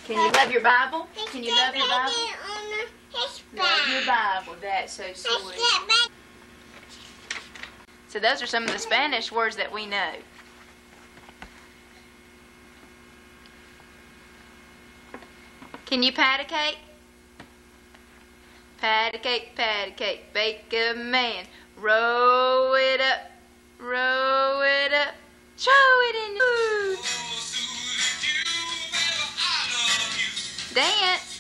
Can you love your Bible? Can you love your Bible? Love your Bible. That's so sweet. So those are some of the Spanish words that we know. Can you pat a cake? Pat a cake, bake a man. Roll it up, show it in the food. Dance.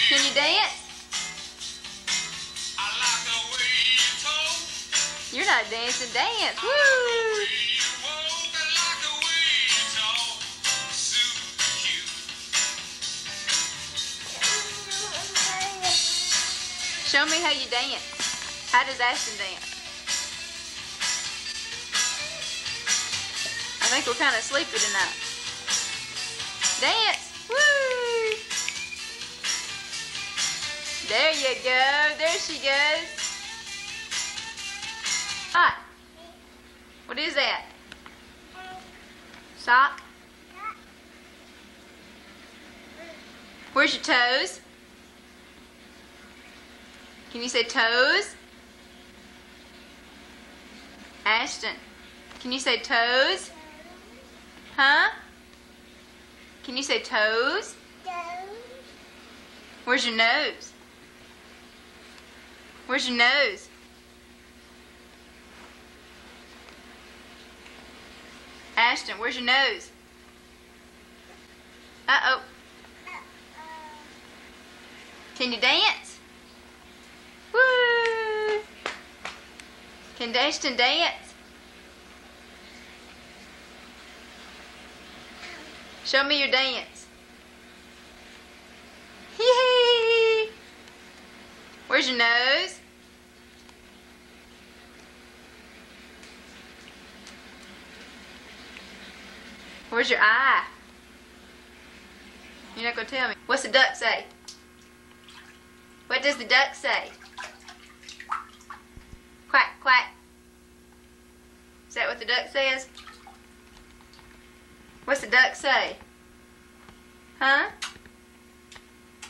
Can you dance? You're not dancing, dance. Woo! Show me how you dance. How does Ashton dance? I think we're kind of sleepy tonight. Dance! Woo! There you go. There she goes. Hot. What is that? Sock? Where's your toes? Can you say toes? Ashton, can you say toes? Huh? Can you say toes? Where's your nose? Where's your nose? Ashton, where's your nose? Uh-oh. Can you dance? Woo! Can Ashton dance? Show me your dance. Hee. Where's your nose? Where's your eye? You're not going to tell me. What's the duck say? What does the duck say? Quack, quack. Is that what the duck says? What's the duck say? Huh?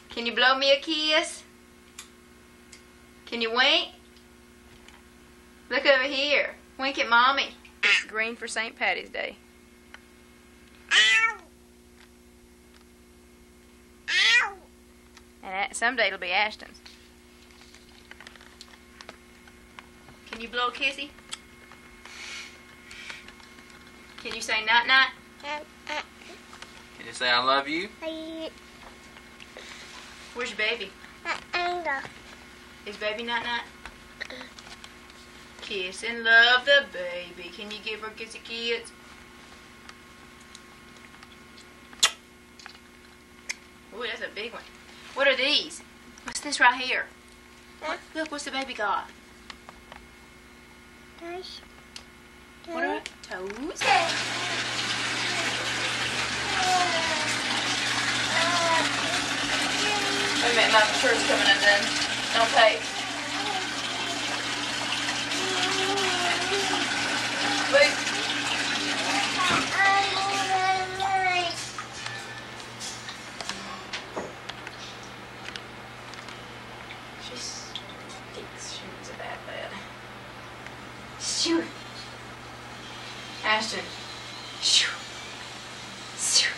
Can you blow me a kiss? Can you wink? Look over here. Wink at Mommy. It's green for St. Patty's Day. And someday it'll be Ashton's. Can you blow a kissy? Can you say night night? Can you say I love you? Where's your baby? Is baby night night? Kiss and love the baby. Can you give her a kissy kids? Ooh, that's a big one. What are these? What's this right here? Look, what's the baby got? Toes. What are it? Toes? Wait a minute, my shirt's coming undone. Don't pay. Wait. She's a bad lad. Shoo. Ashton. Shoo. Shoo.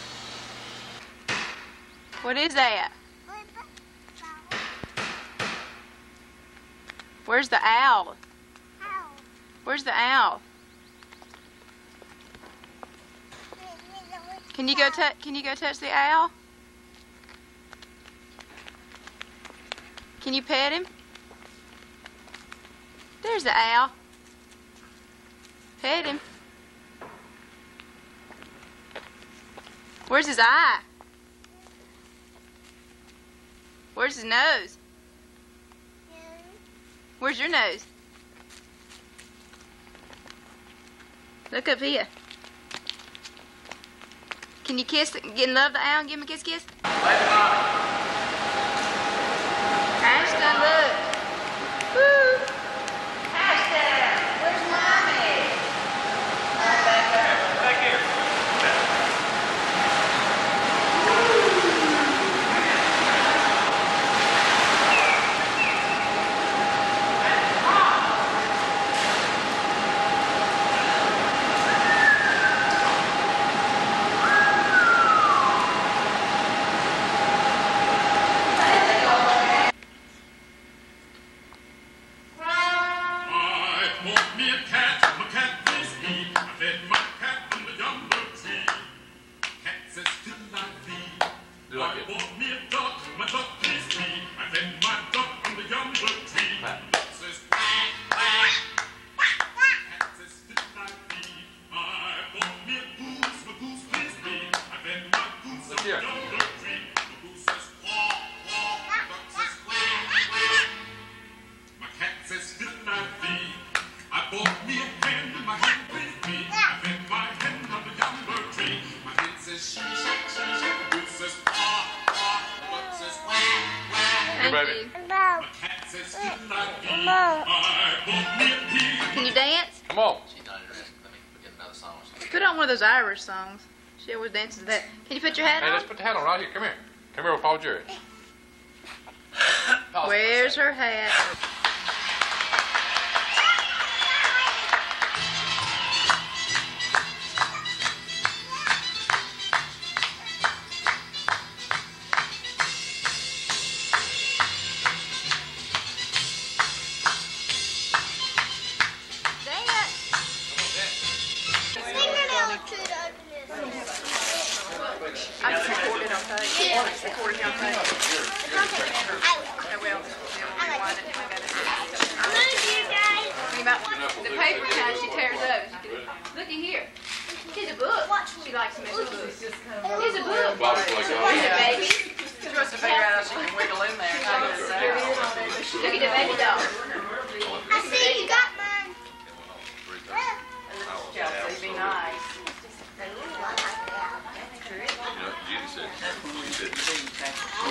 What is that? Where's the owl? Where's the owl? Can you go touch the owl? Can you pet him? There's the owl. Pet him. Where's his eye? Where's his nose? Where's your nose? Look up here. Can you kiss, get in love the owl and give him a kiss kiss? Ashton, look. Woo. Ashton, where's Mommy? Back here. Thank baby. you. Can you dance? Come on. She's not interested. Let me get another song. Put on one of those Irish songs. She always dances to that. Can you put your hat Hey, on? let's put the hat on right here. Come here. Come here with Paul Jerry. Where's her hat? I just recorded on tape. It's recorded on tape. Oh, well, they'll rewind it and we gotta see about the paper kind she tears up. Looky here. Here's a book. She likes to miss books. Here's a book. Here's a baby. She wants to figure out how she can wiggle in there. Look at the baby doll. I see you got mine. Chelsea, be nice.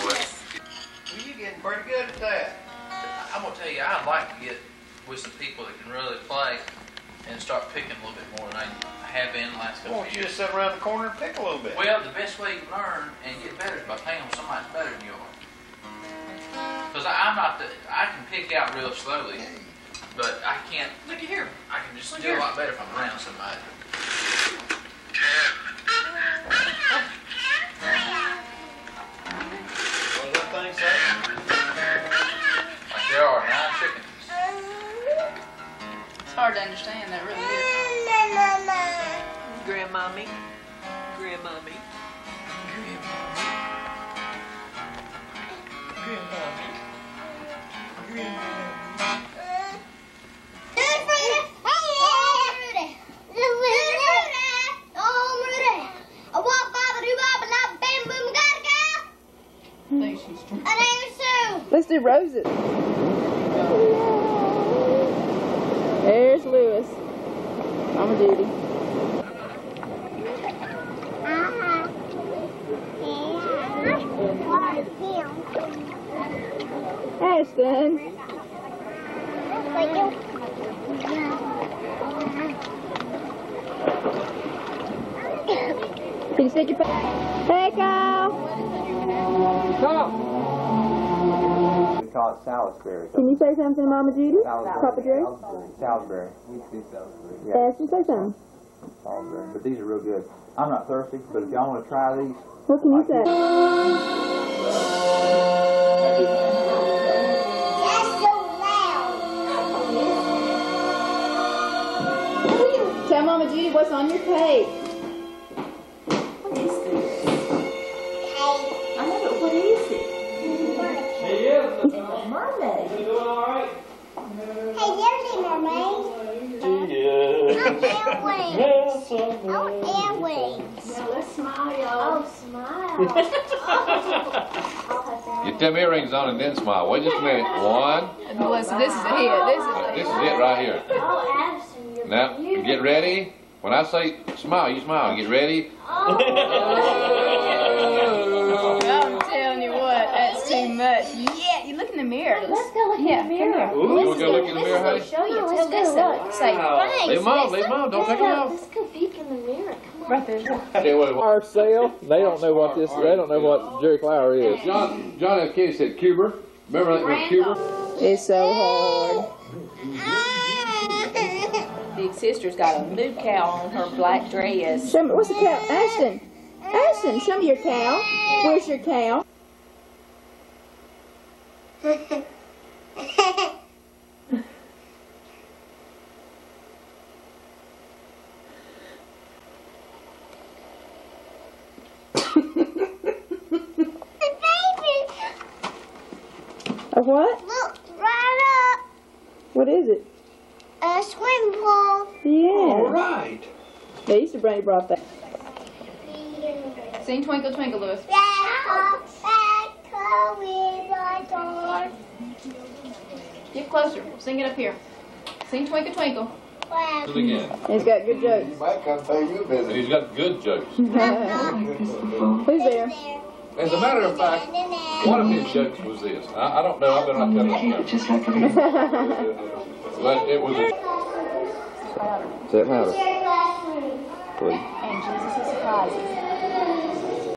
Well, you're getting pretty good at that. I'm gonna tell you, I'd like to get with some people that can really play and start picking a little bit more than I have been the last couple Why of don't you years. just sit around the corner and pick a little bit? Well, the best way you can learn and get better is by playing with somebody that's better than you are. Because I'm not I can pick out real slowly, but I can't, look at here, I can just do a lot better if I'm around somebody. What does that thing say? Like there are 9 chickens. It's hard to understand that really is. Grandmommy. Grandmommy. Let's do roses. There's Lewis. Mama Judy. Ashton. Can you stick your Hey, Kyle. We call it Salisbury. Can you say something to Mama Judy? Papa Jerry? Salisbury. Ashton, say something. Salisbury. But these are real good. I'm not thirsty, but if y'all want to try these, What can you say? Tell Mama Judy what's on your cake. What is this? I know, but what is it? Mermaid. Hey, there's a mermaid. Let's smile, y'all. Smile. Get them earrings on and then smile. Wait just a minute. One. Melissa, this is a hit. This is it right here. Oh, Addison, you're Now, get ready. When I say smile, you smile. Get ready. I'm telling you what, that's too much. Yeah, you look in the mirror. Let's go look in the mirror. You want to go look in the mirror, honey? Show you. Tell Lisa. Say thanks. Leave them on. Leave them on. Don't take them off. Let's go peek in the mirror. Come on. Right there. Okay, wait. Our sale, they don't know what this. They don't know what Jerry Clower is. John F. Kennedy said Cuba. Remember that was Cuba? It's so hard. Big sister's got a new cow on her black dress. Show me, what's the cow? Ashton. Ashton, show me your cow. Where's your cow? A what? Look, right up. What is it? A swim pool. Yeah. All right. They used to brought that. Sing Twinkle Twinkle, Lewis. Get closer. Sing it up here. Sing Twinkle Twinkle. Do it again. He's got good jokes. might come pay you a visit. He's got good jokes. Who's there? As a matter of fact, one of his jokes was this. I don't know. I better not tell it. Just like a But it was. Is that louder? Your classroom. Please. And Jesus is surprises.